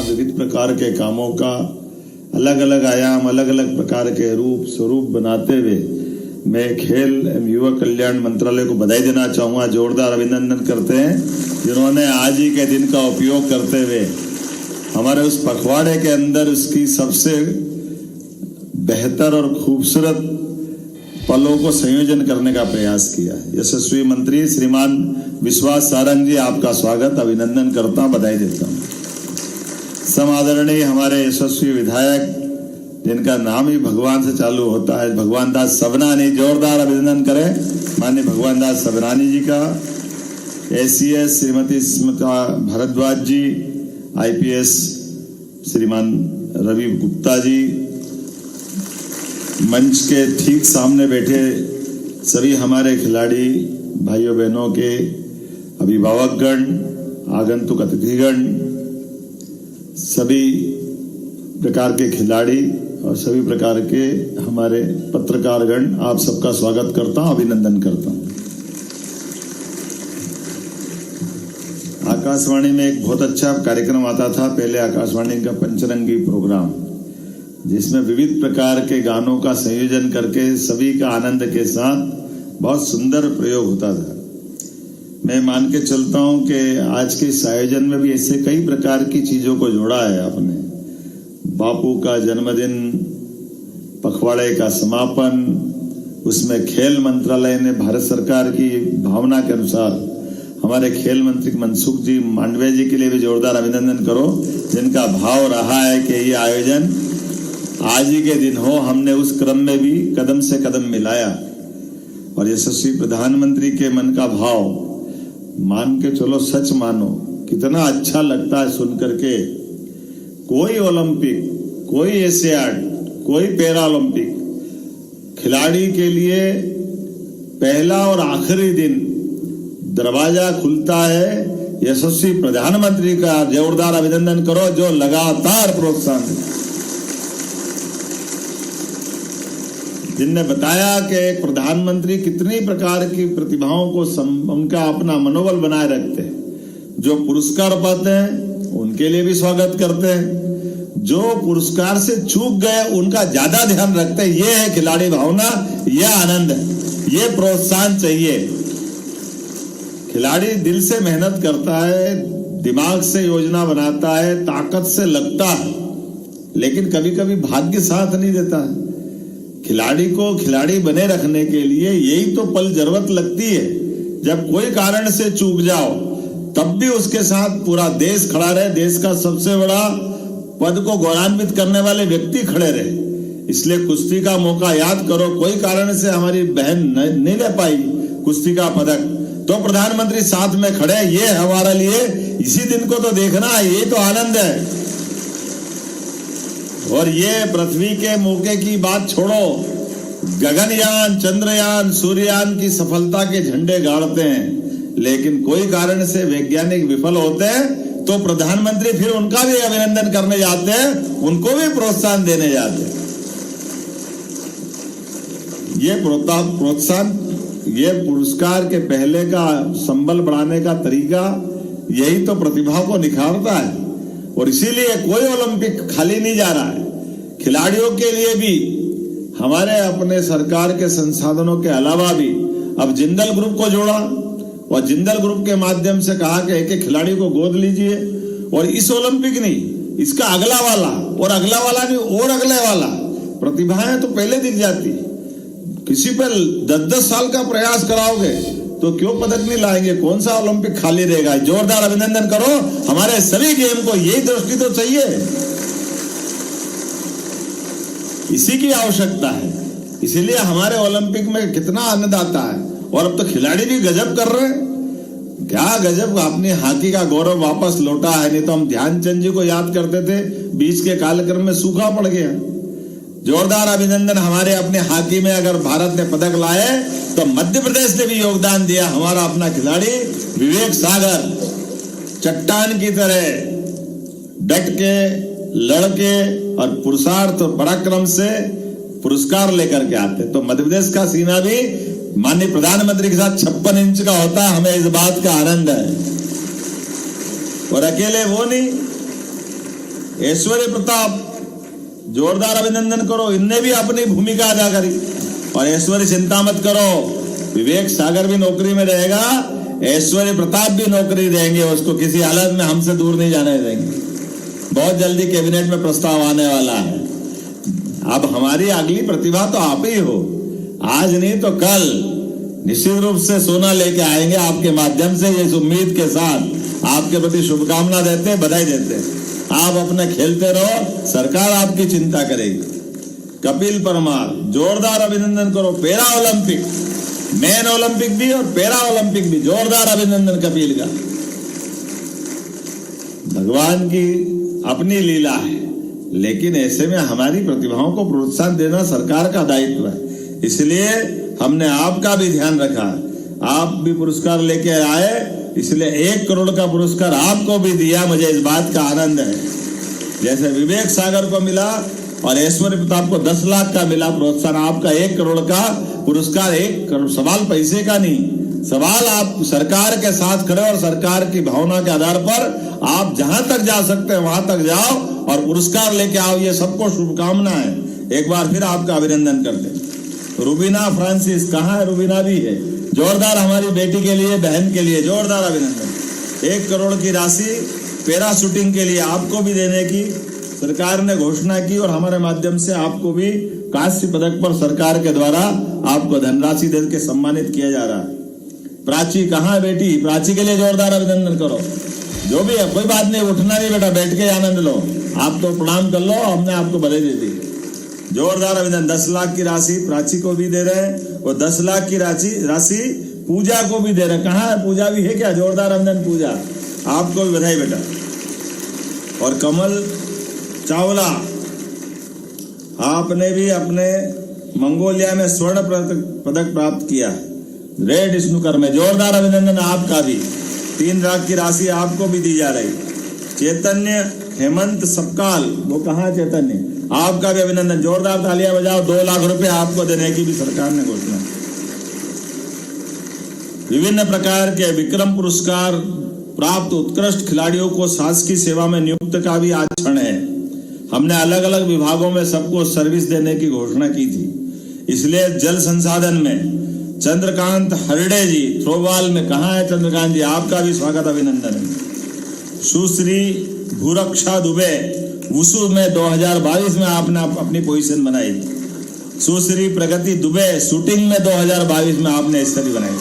विविध प्रकार के कामों का अलग अलग आयाम, अलग अलग प्रकार के रूप स्वरूप बनाते हुए मैं खेल एवं युवा कल्याण मंत्रालय को बधाई देना चाहूँगा। जोरदार अभिनंदन करते हैं जिन्होंने आज ही के दिन का उपयोग करते हुए हमारे उस पखवाड़े के अंदर उसकी सबसे बेहतर और खूबसूरत पलों को संयोजन करने का प्रयास किया है। यशस्वी मंत्री श्रीमान विश्वास सारंग जी, आपका स्वागत, अभिनंदन करता हूँ, बधाई देता हूँ। समादरणीय हमारे यशस्वी विधायक जिनका नाम ही भगवान से चालू होता है, भगवान दास सबनानी, जोरदार अभिनंदन करें माननीय भगवान दास सबनानी जी का। एसीएस श्रीमती स्मिता भारद्वाज जी, आईपीएस श्रीमान रवि गुप्ता जी, मंच के ठीक सामने बैठे सभी हमारे खिलाड़ी भाइयों बहनों के अभिभावकगण, आगंतुक अतिथिगण, सभी प्रकार के खिलाड़ी और सभी प्रकार के हमारे पत्रकारगण, आप सबका स्वागत करता हूं, अभिनंदन करता हूं। आकाशवाणी में एक बहुत अच्छा कार्यक्रम आता था पहले, आकाशवाणी का पंचरंगी प्रोग्राम, जिसमें विविध प्रकार के गानों का संयोजन करके सभी का आनंद के साथ बहुत सुंदर प्रयोग होता था। मैं मान के चलता हूं कि आज के इस आयोजन में भी ऐसे कई प्रकार की चीजों को जोड़ा है आपने। बापू का जन्मदिन, पखवाड़े का समापन, उसमें खेल मंत्रालय ने भारत सरकार की भावना के अनुसार हमारे खेल मंत्री मनसुख जी मांडविया जी के लिए भी जोरदार अभिनंदन करो, जिनका भाव रहा है कि ये आयोजन आज ही के दिन हो। हमने उस क्रम में भी कदम से कदम मिलाया और यशस्वी प्रधानमंत्री के मन का भाव मान के चलो, सच मानो, कितना अच्छा लगता है सुन करके। कोई ओलंपिक, कोई एशियाड, कोई पैरा ओलंपिक खिलाड़ी के लिए पहला और आखिरी दिन दरवाजा खुलता है यशस्वी प्रधानमंत्री का। जोरदार अभिनंदन करो जो लगातार प्रोत्साहन, जिनने बताया कि एक प्रधानमंत्री कितनी प्रकार की प्रतिभाओं को उनका अपना मनोबल बनाए रखते हैं। जो पुरस्कार पाते हैं उनके लिए भी स्वागत करते हैं, जो पुरस्कार से चूक गए उनका ज्यादा ध्यान रखते हैं। ये है खिलाड़ी भावना, ये आनंद है, ये प्रोत्साहन चाहिए। खिलाड़ी दिल से मेहनत करता है, दिमाग से योजना बनाता है, ताकत से लगता है, लेकिन कभी कभी भाग्य साथ नहीं देता है। खिलाड़ी को खिलाड़ी बने रखने के लिए यही तो पल जरूरत लगती है, जब कोई कारण से चूक जाओ तब भी उसके साथ पूरा देश खड़ा रहे, देश का सबसे बड़ा पद को गौरवान्वित करने वाले व्यक्ति खड़े रहे। इसलिए कुश्ती का मौका याद करो, कोई कारण से हमारी बहन नहीं ले पाई कुश्ती का पदक, तो प्रधानमंत्री साथ में खड़े, ये हमारे लिए इसी दिन को तो देखना है, ये तो आनंद है। और ये पृथ्वी के मौके की बात छोड़ो, गगनयान, चंद्रयान, सूर्ययान की सफलता के झंडे गाड़ते हैं, लेकिन कोई कारण से वैज्ञानिक विफल होते हैं तो प्रधानमंत्री फिर उनका भी अभिनंदन करने जाते हैं, उनको भी प्रोत्साहन देने जाते हैं। ये प्रोत्साहन, ये पुरस्कार के पहले का संबल बढ़ाने का तरीका यही तो प्रतिभा को निखारता है। और इसीलिए कोई ओलंपिक खाली नहीं जा रहा है। खिलाड़ियों के लिए भी हमारे अपने सरकार के संसाधनों के अलावा भी अब जिंदल ग्रुप को जोड़ा और जिंदल ग्रुप के माध्यम से कहा कि एक खिलाड़ी को गोद लीजिए, और इस ओलंपिक नहीं, इसका अगला वाला, और अगला वाला नहीं, और अगले वाला। प्रतिभाएं तो पहले दिख जाती, किसी पर 10-10 साल का प्रयास कराओगे तो क्यों पदक नहीं लाएंगे, कौन सा ओलंपिक खाली रहेगा। जोरदार अभिनंदन करो, हमारे सभी गेम को यही दृष्टि तो चाहिए, इसी की आवश्यकता है। इसीलिए हमारे ओलंपिक में कितना आनंद आता है। और अब तो खिलाड़ी भी गजब कर रहे हैं, क्या गजब, अपने हॉकी का गौरव वापस लौटा है। नहीं तो हम ध्यानचंद जी को याद करते थे, बीच के कालक्रम में सूखा पड़ गया। जोरदार अभिनंदन हमारे अपने हॉकी में, अगर भारत ने पदक लाए तो मध्य प्रदेश ने भी योगदान दिया। हमारा अपना खिलाड़ी विवेक सागर चट्टान की तरह डट के, लड़के और पुरुषार्थ और पराक्रम से पुरस्कार लेकर के आते। तो मध्य प्रदेश का सीना भी माननीय प्रधानमंत्री के साथ 56 इंच का होता है, हमें इस बात का आनंद है। और अकेले वो नहीं, ऐश्वर्य प्रताप, जोरदार अभिनंदन करो, इनने भी अपनी भूमिका अदा करी। और ऐश्वर्य चिंता मत करो, विवेक सागर भी नौकरी में रहेगा, ऐश्वर्य प्रताप भी नौकरी देंगे, उसको किसी हालत में हमसे दूर नहीं जाने देंगे। बहुत जल्दी कैबिनेट में प्रस्ताव आने वाला है। अब हमारी अगली प्रतिभा तो आप ही हो, आज नहीं तो कल निश्चित रूप से सोना लेके आएंगे आपके माध्यम से। इस उम्मीद के साथ आपके प्रति शुभकामना देते हैं, बधाई देते हैं। आप अपने खेलते रहो, सरकार आपकी चिंता करेगी। कपिल परमार, जोरदार अभिनंदन करो, पैरा ओलंपिक, मेन ओलंपिक भी और पैरा ओलंपिक भी, जोरदार अभिनंदन कपिल का। भगवान की अपनी लीला है, लेकिन ऐसे में हमारी प्रतिभाओं को प्रोत्साहन देना सरकार का दायित्व है। इसलिए हमने आपका भी ध्यान रखा, आप भी पुरस्कार लेके आए, इसलिए 1 करोड़ का पुरस्कार आपको भी दिया। मुझे इस बात का आनंद है, जैसे विवेक सागर को मिला और ऐश्वर्य प्रताप को 10 लाख का मिला प्रोत्साहन, आपका 1 करोड़ का पुरस्कार। 1 करोड़ सवाल पैसे का नहीं, सवाल आप सरकार के साथ खड़े और सरकार की भावना के आधार पर आप जहां तक जा सकते हैं वहां तक जाओ और पुरस्कार लेके आओ। ये सबको शुभकामना है। एक बार फिर आपका अभिनंदन करते हैं। रुबीना फ्रांसिस, कहाँ है? रुबीना भी है, जोरदार हमारी बेटी के लिए, बहन के लिए जोरदार अभिनंदन। 1 करोड़ की राशि पैरा शूटिंग के लिए आपको भी देने की सरकार ने घोषणा की और हमारे माध्यम से आपको भी कांस्य पदक पर सरकार के द्वारा आपको धनराशि देकर सम्मानित किया जा रहा है। प्राची, कहाँ है बेटी? प्राची के लिए जोरदार अभिनंदन करो। जो भी है, कोई बात नहीं, उठना नहीं बेटा, बैठ के आनंद लो। आप तो प्रणाम कर लो, हमने आपको बधाई दे दी। जोरदार अभिनंदन। 10 लाख की राशि प्राची को भी दे रहे हैं और 10 लाख की राशि पूजा को भी दे रहे हैं। कहाँ है पूजा? भी है क्या? जोरदार अभिनंदन पूजा, आपको भी बधाई बेटा। और कमल चावला, आपने भी अपने मंगोलिया में स्वर्ण पदक प्राप्त किया है, रेड स्नूकर में, जोरदार अभिनंदन आपका भी। 3 लाख की राशि आपको भी दी जा रही। चैतन्य हेमंत सपकाल, वो कहाँ है चैतन्य? आपका भी अभिनंदन, जोरदार तालियां बजाओ। 2 लाख रुपए आपको देने की भी सरकार ने घोषणा। विभिन्न प्रकार के विक्रम पुरस्कार प्राप्त उत्कृष्ट खिलाड़ियों को शासकीय सेवा में नियुक्त का भी आज क्षण है। हमने अलग अलग विभागों में सबको सर्विस देने की घोषणा की थी। इसलिए जल संसाधन में चंद्रकांत हरडे जी, थ्रोबाल में, कहाँ है चंद्रकांत जी? आपका भी स्वागत अभिनंदन है। सुश्री भूरक्षा दुबे, वुसु में 2022 में आपने अपनी पोजीशन बनाई। सुश्री प्रगति दुबे, शूटिंग में 2022 में आपने स्तरी बनाई।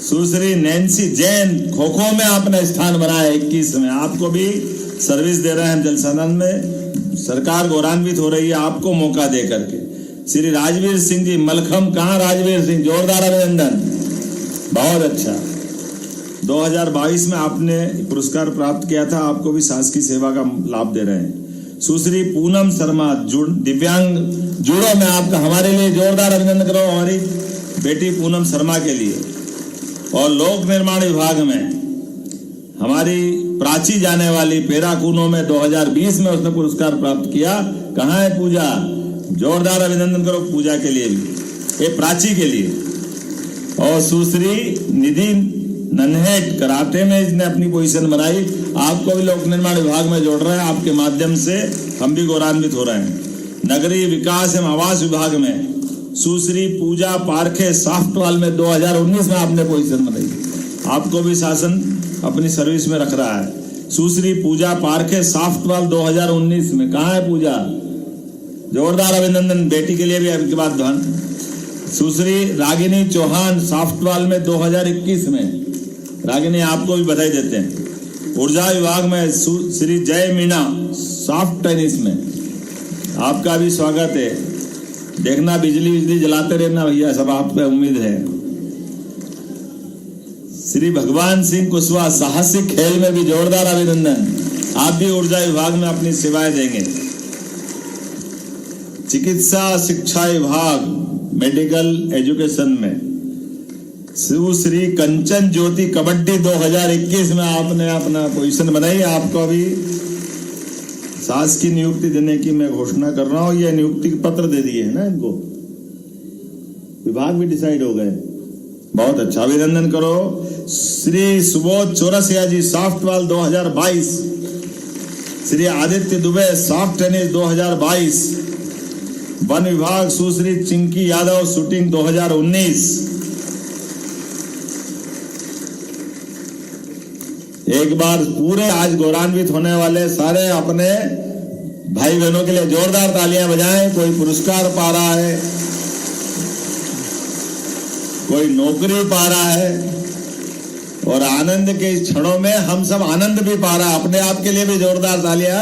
सुश्री नैन्सी जैन, खो खो में आपने स्थान बनाया 21 में, आपको भी सर्विस दे रहे हैं जल संसाधन में। सरकार गौरवान्वित हो रही है आपको मौका दे करके। श्री राजवीर सिंह जी मलखम, कहाँ राजवीर सिंह? जोरदार अभिनंदन, बहुत अच्छा। 2022 में आपने पुरस्कार प्राप्त किया था, आपको भी शासकीय सेवा का लाभ दे रहे हैं। सुश्री पूनम शर्मा, दिव्यांग जुड़ो में आपका, हमारे लिए जोरदार अभिनंदन करो हमारी बेटी पूनम शर्मा के लिए। और लोक निर्माण विभाग में हमारी प्राची जाने वाली पेराकूनो में 2020 में उसने पुरस्कार प्राप्त किया। कहाँ है पूजा? जोरदार अभिनंदन करो पूजा के लिए भी, ये प्राची के लिए। और सुश्री निधि नन्हेट, कराटे में इसने अपनी पोजीशन बनाई, आपको भी लोक निर्माण विभाग में जोड़ रहे हैं। आपके माध्यम से हम भी गौरवान्वित हो रहे हैं। नगरीय विकास एवं आवास विभाग में सुश्री पूजा पारखे, साफ्टवाल में 2019 में आपने पोजीशन बनाई, आपको भी शासन अपनी सर्विस में रख रहा है। सुश्री पूजा पारखे, साफ्टवाल 2019 में, कहाँ है पूजा? जोरदार अभिनंदन, बेटी के लिए भी आपके बाद धन। सुश्री रागिनी चौहान, साफ्टवाल में 2021 में, रागिनी आपको भी बधाई देते हैं। ऊर्जा विभाग में श्री जय मीणा, सॉफ्ट टेनिस में, आपका भी स्वागत है। देखना बिजली जलाते रहना भैया, सब आप पे उम्मीद है। श्री भगवान सिंह कुशवाहा, साहसिक खेल में भी जोरदार अभिनंदन, आप भी ऊर्जा विभाग में अपनी सेवाएं देंगे। चिकित्सा शिक्षा विभाग, मेडिकल एजुकेशन में सुश्री कंचन ज्योति, कबड्डी 2021 में आपने अपना पोजीशन बनाई, आपको अभी शासकीय नियुक्ति देने की मैं घोषणा कर रहा हूं। ये नियुक्ति पत्र दे दिए है ना इनको, विभाग भी डिसाइड हो गए, बहुत अच्छा, अभिनंदन करो। श्री सुबोध चौरसिया जी, साफ्टवाल 2022, Shri Aditya Dubey soft tennis 2022, one विभाग सुश्री चिंकी यादव शूटिंग 2019। एक बार पूरे आज गौरवान्वित होने वाले सारे अपने भाई बहनों के लिए जोरदार तालियां बजाएं। कोई पुरस्कार पा रहा है, कोई नौकरी पा रहा है, और आनंद के इस क्षणों में हम सब आनंद भी पा रहा है। अपने आप के लिए भी जोरदार तालियां।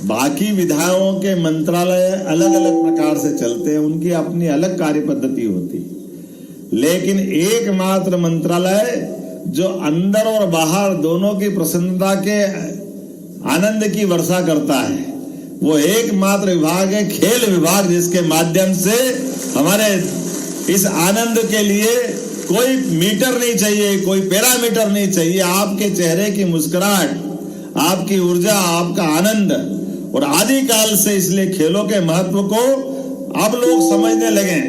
बाकी विधायकों के मंत्रालय अलग अलग प्रकार से चलते हैं, उनकी अपनी अलग कार्य पद्धति होती है, लेकिन एकमात्र मंत्रालय जो अंदर और बाहर दोनों की प्रसन्नता के आनंद की वर्षा करता है, वो एकमात्र विभाग है खेल विभाग, जिसके माध्यम से हमारे इस आनंद के लिए कोई मीटर नहीं चाहिए, कोई पैरामीटर नहीं चाहिए। आपके चेहरे की मुस्कुराहट, आपकी ऊर्जा, आपका आनंद, और आदिकाल से इसलिए खेलों के महत्व को अब लोग समझने लगे।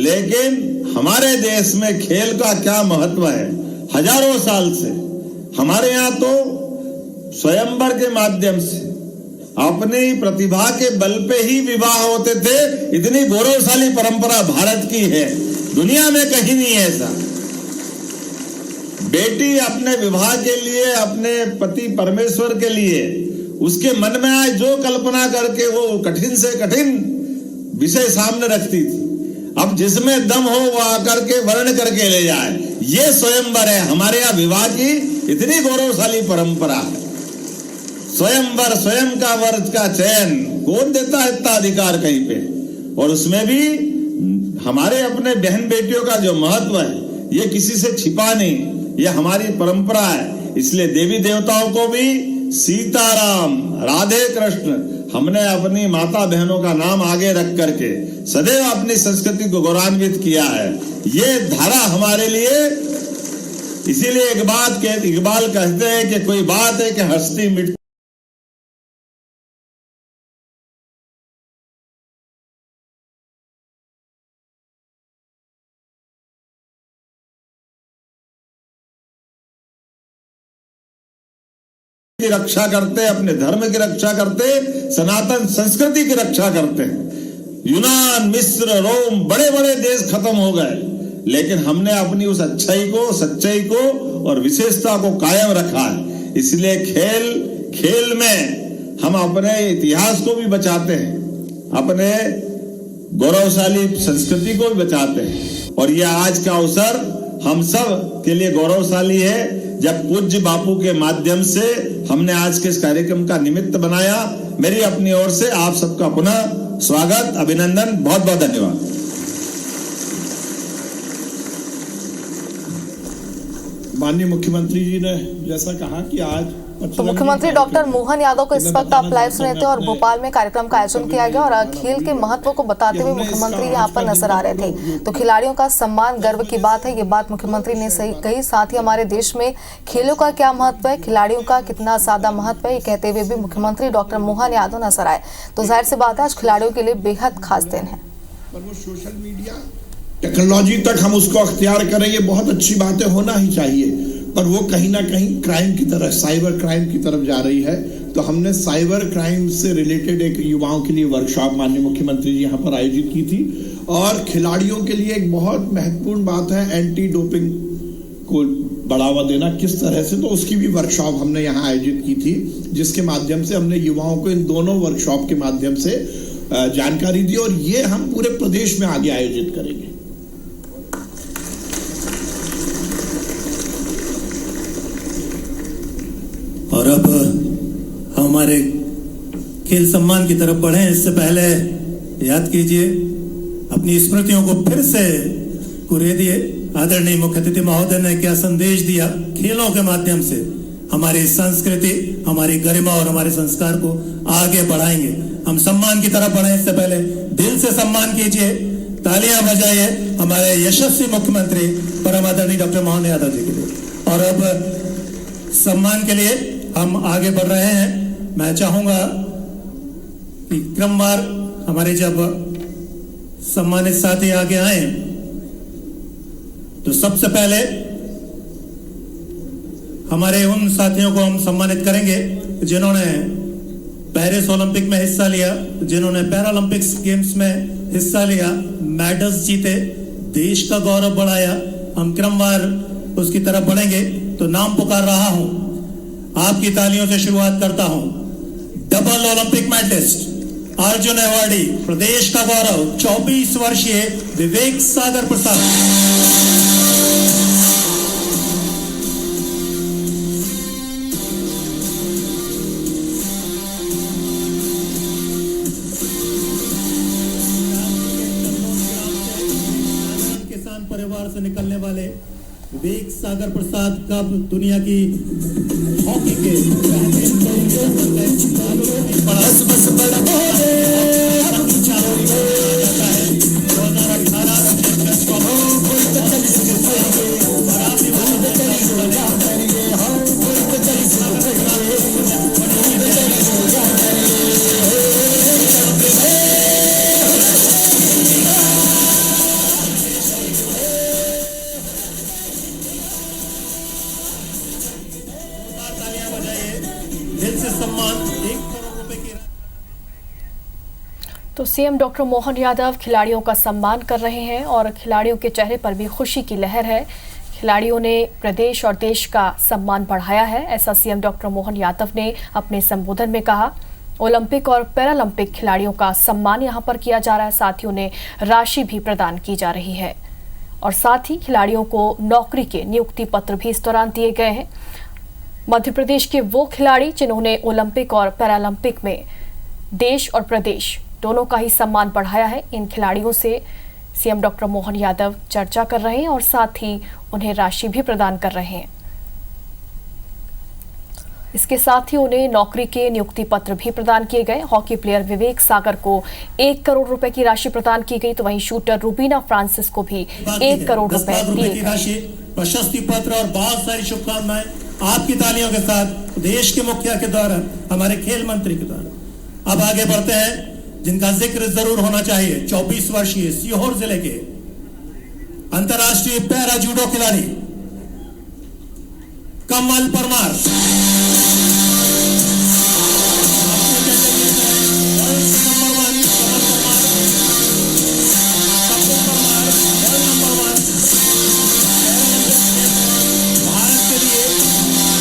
लेकिन हमारे देश में खेल का क्या महत्व है, हजारों साल से हमारे यहाँ तो स्वयंवर के माध्यम से अपनी प्रतिभा के बल पे ही विवाह होते थे। इतनी गौरवशाली परंपरा भारत की है, दुनिया में कहीं नहीं है ऐसा। बेटी अपने विवाह के लिए, अपने पति परमेश्वर के लिए, उसके मन में आए जो कल्पना करके वो कठिन से कठिन विषय सामने रखती थी। अब जिसमें दम हो वो आकर के वर्ण करके ले जाए, ये स्वयंवर है। हमारे यहाँ विवाह की इतनी गौरवशाली परंपरा है। स्वयंवर, स्वयं का वर का चयन कौन देता है इतना अधिकार कहीं पे? और उसमें भी हमारे अपने बहन बेटियों का जो महत्व है, ये किसी से छिपा नहीं, ये हमारी परंपरा है। इसलिए देवी देवताओं को भी सीताराम, राधे कृष्ण, हमने अपनी माता बहनों का नाम आगे रख करके सदैव अपनी संस्कृति को गौरवान्वित किया है। ये धारा हमारे लिए, इसीलिए इकबाल कहते हैं कि कोई बात है कि हस्ती मिट की रक्षा करते, अपने धर्म की रक्षा करते, सनातन संस्कृति की रक्षा करते हैं। यूनान, मिस्र, रोम, बड़े बड़े देश खत्म हो गए, लेकिन हमने अपनी उस अच्छाई को, सच्चाई को और विशेषता को कायम रखा है। इसलिए खेल में हम अपने इतिहास को भी बचाते हैं, अपने गौरवशाली संस्कृति को भी बचाते हैं। और यह आज का अवसर हम सब के लिए गौरवशाली है, जब पूज्य बापू के माध्यम से हमने आज के इस कार्यक्रम का निमित्त बनाया। मेरी अपनी ओर से आप सबका पुनः स्वागत, अभिनंदन, बहुत बहुत धन्यवाद। माननीय मुख्यमंत्री जी ने जैसा कहा कि आज तो मुख्यमंत्री डॉक्टर मोहन यादव को इस वक्त आप लाइव सुने थे और भोपाल में कार्यक्रम का आयोजन किया गया और खेल के महत्व को बताते हुए मुख्यमंत्री यहाँ पर नजर आ रहे थे। तो खिलाड़ियों का सम्मान गर्व की बात है, ये बात मुख्यमंत्री ने सही कही। साथ ही हमारे देश में खेलों का क्या महत्व है, खिलाड़ियों का कितना ज्यादा महत्व है, ये कहते हुए भी मुख्यमंत्री डॉक्टर मोहन यादव नजर आए। तो जाहिर सी बात है आज खिलाड़ियों के लिए बेहद खास दिन है। सोशल मीडिया टेक्नोलॉजी तक हम उसको अख्तियार करें, ये बहुत अच्छी बातें होना ही चाहिए, पर वो कहीं ना कहीं क्राइम की तरफ, साइबर क्राइम की तरफ जा रही है। तो हमने साइबर क्राइम से रिलेटेड एक युवाओं के लिए वर्कशॉप माननीय मुख्यमंत्री जी यहाँ पर आयोजित की थी। और खिलाड़ियों के लिए एक बहुत महत्वपूर्ण बात है एंटी डोपिंग को बढ़ावा देना किस तरह से, तो उसकी भी वर्कशॉप हमने यहाँ आयोजित की थी, जिसके माध्यम से हमने युवाओं को इन दोनों वर्कशॉप के माध्यम से जानकारी दी। और ये हम पूरे प्रदेश में आगे आयोजित करेंगे। और अब हमारे खेल सम्मान की तरफ बढ़े, इससे पहले याद कीजिए, अपनी स्मृतियों को फिर से कुरे दिए। आदरणीय मुख्य अतिथि महोदय ने क्या संदेश दिया, खेलों के माध्यम से हमारी संस्कृति, हमारी गरिमा और हमारे संस्कार को आगे बढ़ाएंगे। हम सम्मान की तरफ बढ़े, इससे पहले दिल से सम्मान कीजिए, तालियां बजाइए हमारे यशस्वी मुख्यमंत्री परम आदरणीय डॉक्टर मोहन यादव जी के लिए। और अब सम्मान के लिए हम आगे बढ़ रहे हैं। मैं चाहूंगा कि क्रमवार हमारे जब सम्मानित साथी आगे आए तो सबसे पहले हमारे उन साथियों को हम सम्मानित करेंगे जिन्होंने पेरिस ओलंपिक में हिस्सा लिया, जिन्होंने पैरालंपिक्स गेम्स में हिस्सा लिया, मेडल्स जीते, देश का गौरव बढ़ाया। हम क्रमवार उसकी तरफ बढ़ेंगे। तो नाम पुकार रहा हूं, आपकी तालियों से शुरुआत करता हूं। Double Olympic medallist, Arjun awardee, प्रदेश का गौरव, 24 वर्षीय विवेक सागर प्रसाद। किसान परिवार से निकलने वाले विवेक सागर प्रसाद कब दुनिया की हॉकी के तो सीएम डॉक्टर मोहन यादव खिलाड़ियों का सम्मान कर रहे हैं और खिलाड़ियों के चेहरे पर भी खुशी की लहर है। खिलाड़ियों ने प्रदेश और देश का सम्मान बढ़ाया है, ऐसा सीएम डॉक्टर मोहन यादव ने अपने संबोधन में कहा। ओलंपिक और पैरालंपिक खिलाड़ियों का सम्मान यहां पर किया जा रहा है, साथ ही उन्हें राशि भी प्रदान की जा रही है और साथ ही खिलाड़ियों को नौकरी के नियुक्ति पत्र भी इस दौरान दिए गए हैं। मध्य प्रदेश के वो खिलाड़ी जिन्होंने ओलंपिक और पैरालंपिक में देश और प्रदेश दोनों का ही सम्मान बढ़ाया है, इन खिलाड़ियों से सीएम डॉक्टर मोहन यादव चर्चा कर रहे हैं और साथ ही उन्हें राशि भी प्रदान कर रहे हैं। इसके साथ ही उन्हें नौकरी के नियुक्ति पत्र भी प्रदान किए गए। हॉकी प्लेयर विवेक सागर को 1 करोड़ रुपए की राशि प्रदान की गई, तो वहीं शूटर रूबीना फ्रांसिस को भी 1 करोड़ रुपए दिए गए। प्रशस्ति पत्र और बहुत सारी शुभकामनाएं आपकी तालियों के साथ देश के मुखिया के द्वारा, हमारे खेल मंत्री के द्वारा। अब आगे बढ़ते हैं, जिनका जिक्र जरूर होना चाहिए। 24 वर्षीय सीहोर जिले के अंतर्राष्ट्रीय पैरा जूडो खिलाड़ी कमल परमार। भारत के लिए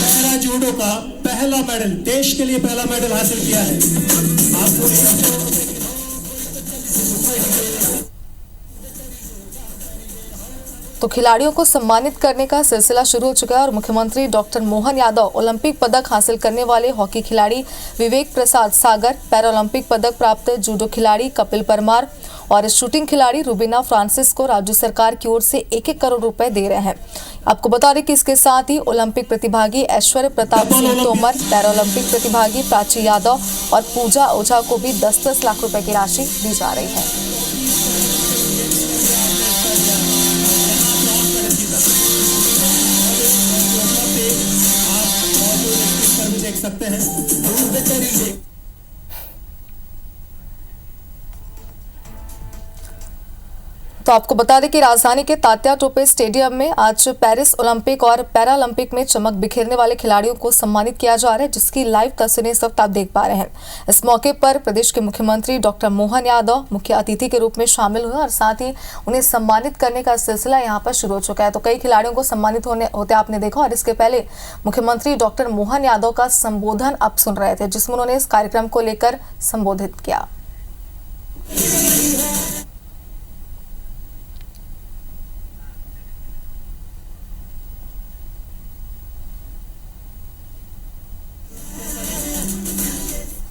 पैरा जूडो का पहला मेडल, देश के लिए पहला मेडल हासिल किया है। तो खिलाड़ियों को सम्मानित करने का सिलसिला शुरू हो चुका है और मुख्यमंत्री डॉक्टर मोहन यादव ओलंपिक पदक हासिल करने वाले हॉकी खिलाड़ी विवेक प्रसाद सागर, पैरालंपिक पदक प्राप्त जूडो खिलाड़ी कपिल परमार और शूटिंग खिलाड़ी रूबीना फ्रांसिस को राज्य सरकार की ओर से 1-1 करोड़ रुपए दे रहे हैं। आपको बता दें कि इसके साथ ही ओलंपिक प्रतिभागी ऐश्वर्य प्रताप सिंह तोमर, पैरालंपिक प्रतिभागी प्राची यादव और पूजा ओझा को भी 10-10 लाख रुपए की राशि दी जा रही है। देख सकते हैं। तो आपको बता दें कि राजधानी के तात्या टोपे स्टेडियम में आज पेरिस ओलंपिक और पैरालंपिक में चमक बिखेरने वाले खिलाड़ियों को सम्मानित किया जा रहा है, जिसकी लाइव तस्वीरें इस वक्त आप देख पा रहे हैं। इस मौके पर प्रदेश के मुख्यमंत्री डॉक्टर मोहन यादव मुख्य अतिथि के रूप में शामिल हुए और साथ ही उन्हें सम्मानित करने का सिलसिला यहां पर शुरू हो चुका है। तो कई खिलाड़ियों को सम्मानित होते आपने देखा और इसके पहले मुख्यमंत्री डॉक्टर मोहन यादव का संबोधन आप सुन रहे थे, जिसमें उन्होंने इस कार्यक्रम को लेकर संबोधित किया।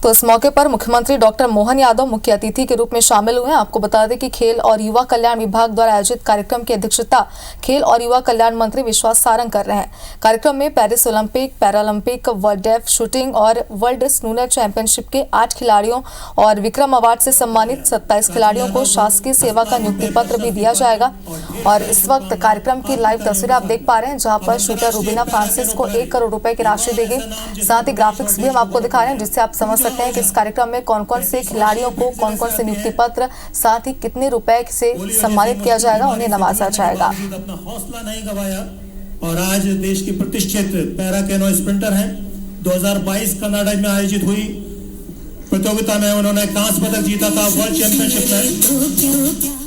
तो इस मौके पर मुख्यमंत्री डॉक्टर मोहन यादव मुख्य अतिथि के रूप में शामिल हुए। आपको बता दें कि खेल और युवा कल्याण विभाग द्वारा आयोजित कार्यक्रम की अध्यक्षता खेल और युवा कल्याण मंत्री विश्वास सारंग कर रहे हैं। कार्यक्रम में Paris Olympic, Paralympic, world deaf shooting और वर्ल्ड स्नूकर चैंपियनशिप के 8 खिलाड़ियों और विक्रम अवार्ड से सम्मानित 27 खिलाड़ियों को शासकीय सेवा का नियुक्ति पत्र भी दिया जाएगा। और इस वक्त कार्यक्रम की लाइव तस्वीरें आप देख पा रहे हैं, जहां पर शूटर रूबीना फ्रांसिस को 1 करोड़ रुपए की राशि दी गई। साथ ही ग्राफिक्स भी हम आपको दिखा रहे हैं, जिससे आप समझ सकते हैं कि इस कार्यक्रम में कौन कौन से खिलाड़ियों को कौन कौन से नियुक्ति पत्र, साथ ही कितने रुपए से सम्मानित किया जाएगा, उन्हें नवाजा जाएगा। अपना हौसला नहीं गवाया, और आज देश की प्रतिष्ठित पैरा कैनो स्प्रिंटर हैं। 2022 कनाडा में आयोजित हुई प्रतियोगिता में उन्होंने कांस्य पदक जीता था वर्ल्ड चैंपियनशिप में।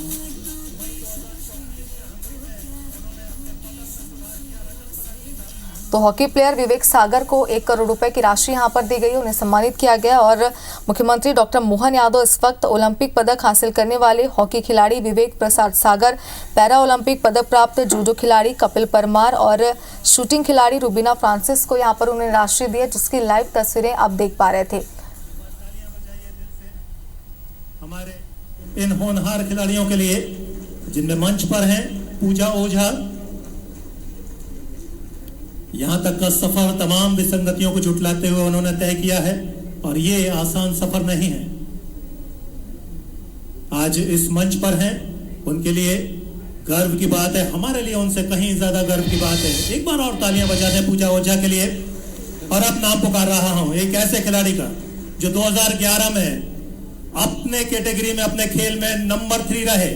तो हॉकी प्लेयर विवेक सागर को 1 करोड़ रुपए की राशि यहां पर दी गई, उन्हें सम्मानित किया गया। और मुख्यमंत्री डॉक्टर मोहन यादव इस वक्त ओलंपिक पदक हासिल करने वाले हॉकी खिलाड़ी विवेक प्रसाद सागर, पैरा ओलंपिक पदक प्राप्त जूडो खिलाड़ी कपिल परमार और शूटिंग खिलाड़ी रुबीना फ्रांसिस को यहां पर उन्हें राशि दी है, जिसकी लाइव तस्वीरें आप देख पा रहे थे। हमारे इन होनहार खिलाड़ियों के लिए जिनमें मंच पर हैं पूजा ओझा, यहां तक का सफर तमाम विसंगतियों को झुटलाते हुए उन्होंने तय किया है और ये आसान सफर नहीं है। आज इस मंच पर हैं, उनके लिए गर्व की बात है, हमारे लिए उनसे कहीं ज्यादा गर्व की बात है। एक बार और तालियां बजा दें पूजा ओझा के लिए। और अब नाम पुकार रहा हूं एक ऐसे खिलाड़ी का जो 2011 में अपने कैटेगरी में अपने खेल में नंबर 3 रहे।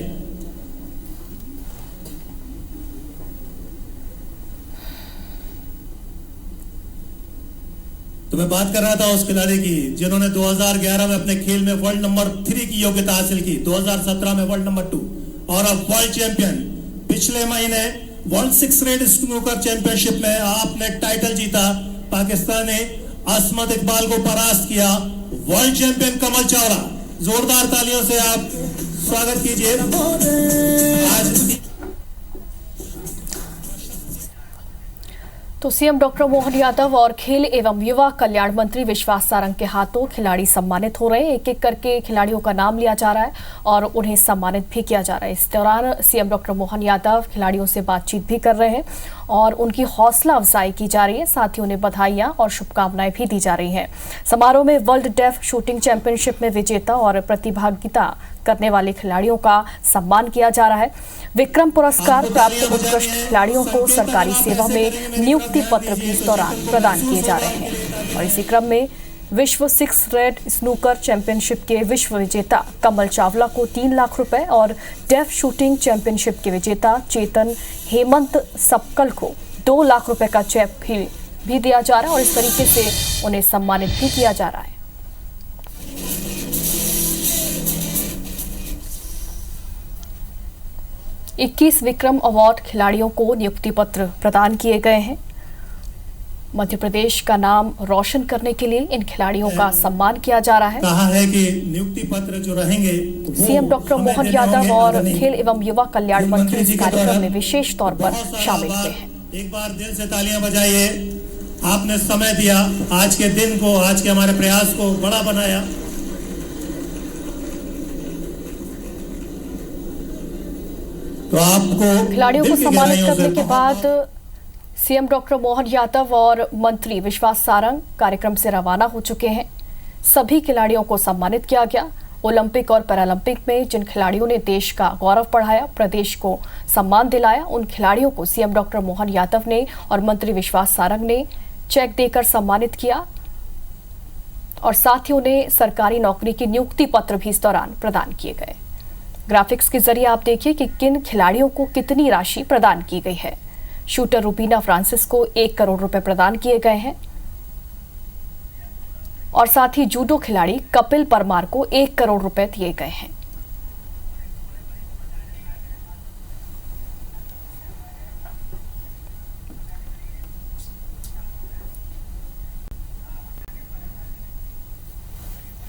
तो मैं बात कर रहा था उस खिलाड़ी की जिन्होंने 2011 में अपने खेल में वर्ल्ड नंबर 3 की योग्यता हासिल की, 2017 में वर्ल्ड नंबर 2 और अब वर्ल्ड चैंपियन। पिछले महीने वर्ल्ड 6 रेड स्नूकर चैंपियनशिप में आपने टाइटल जीता, पाकिस्तान ने असमत इकबाल को परास्त किया। वर्ल्ड चैंपियन कमल चावला, जोरदार तालियों से आप स्वागत कीजिए। आज तो सीएम डॉक्टर मोहन यादव और खेल एवं युवा कल्याण मंत्री विश्वास सारंग के हाथों खिलाड़ी सम्मानित हो रहे हैं। एक एक करके खिलाड़ियों का नाम लिया जा रहा है और उन्हें सम्मानित भी किया जा रहा है। इस दौरान सीएम डॉक्टर मोहन यादव खिलाड़ियों से बातचीत भी कर रहे हैं और उनकी हौसला अफजाई की जा रही है, साथ ही उन्हें बधाइयां और शुभकामनाएं भी दी जा रही हैं। समारोह में वर्ल्ड डेफ शूटिंग चैंपियनशिप में विजेता और प्रतिभागिता करने वाले खिलाड़ियों का सम्मान किया जा रहा है। विक्रम पुरस्कार प्राप्त उत्कृष्ट खिलाड़ियों को सरकारी सेवा में नियुक्ति पत्र भी इस दौरान प्रदान किए जा रहे हैं। और इसी क्रम में विश्व 6 रेड स्नूकर चैंपियनशिप के विश्व विजेता कमल चावला को 3 लाख रुपए और डेफ शूटिंग चैंपियनशिप के विजेता चेतन हेमंत सपकल को 2 लाख रुपए का चेक भी दिया जा रहा है और इस तरीके से उन्हें सम्मानित भी किया जा रहा है। इक्कीस विक्रम अवार्ड खिलाड़ियों को नियुक्ति पत्र प्रदान किए गए हैं। मध्य प्रदेश का नाम रोशन करने के लिए इन खिलाड़ियों का सम्मान किया जा रहा है। कहा है कि नियुक्ति पत्र जो रहेंगे सीएम डॉक्टर मोहन यादव और खेल एवं युवा कल्याण मंत्री इस कार्यक्रम में विशेष तौर पर शामिल हुए हैं। एक बार दिल से तालियां बजाइए, आपने समय दिया, आज के दिन को, आज के हमारे प्रयास को बड़ा बनाया। तो आपको खिलाड़ियों को सम्मानित करने के बाद सीएम डॉक्टर मोहन यादव और मंत्री विश्वास सारंग कार्यक्रम से रवाना हो चुके हैं। सभी खिलाड़ियों को सम्मानित किया गया। ओलंपिक और पैरालंपिक में जिन खिलाड़ियों ने देश का गौरव बढ़ाया, प्रदेश को सम्मान दिलाया, उन खिलाड़ियों को सीएम डॉक्टर मोहन यादव ने और मंत्री विश्वास सारंग ने चेक देकर सम्मानित किया और साथ ही उन्हें सरकारी नौकरी की नियुक्ति पत्र भी इस दौरान प्रदान किए गए। ग्राफिक्स के जरिए आप देखिए कि किन खिलाड़ियों को कितनी राशि प्रदान की गई है। शूटर रुबीना फ्रांसिस को 1 करोड़ रुपए प्रदान किए गए हैं और साथ ही जूडो खिलाड़ी कपिल परमार को 1 करोड़ रुपए दिए गए हैं।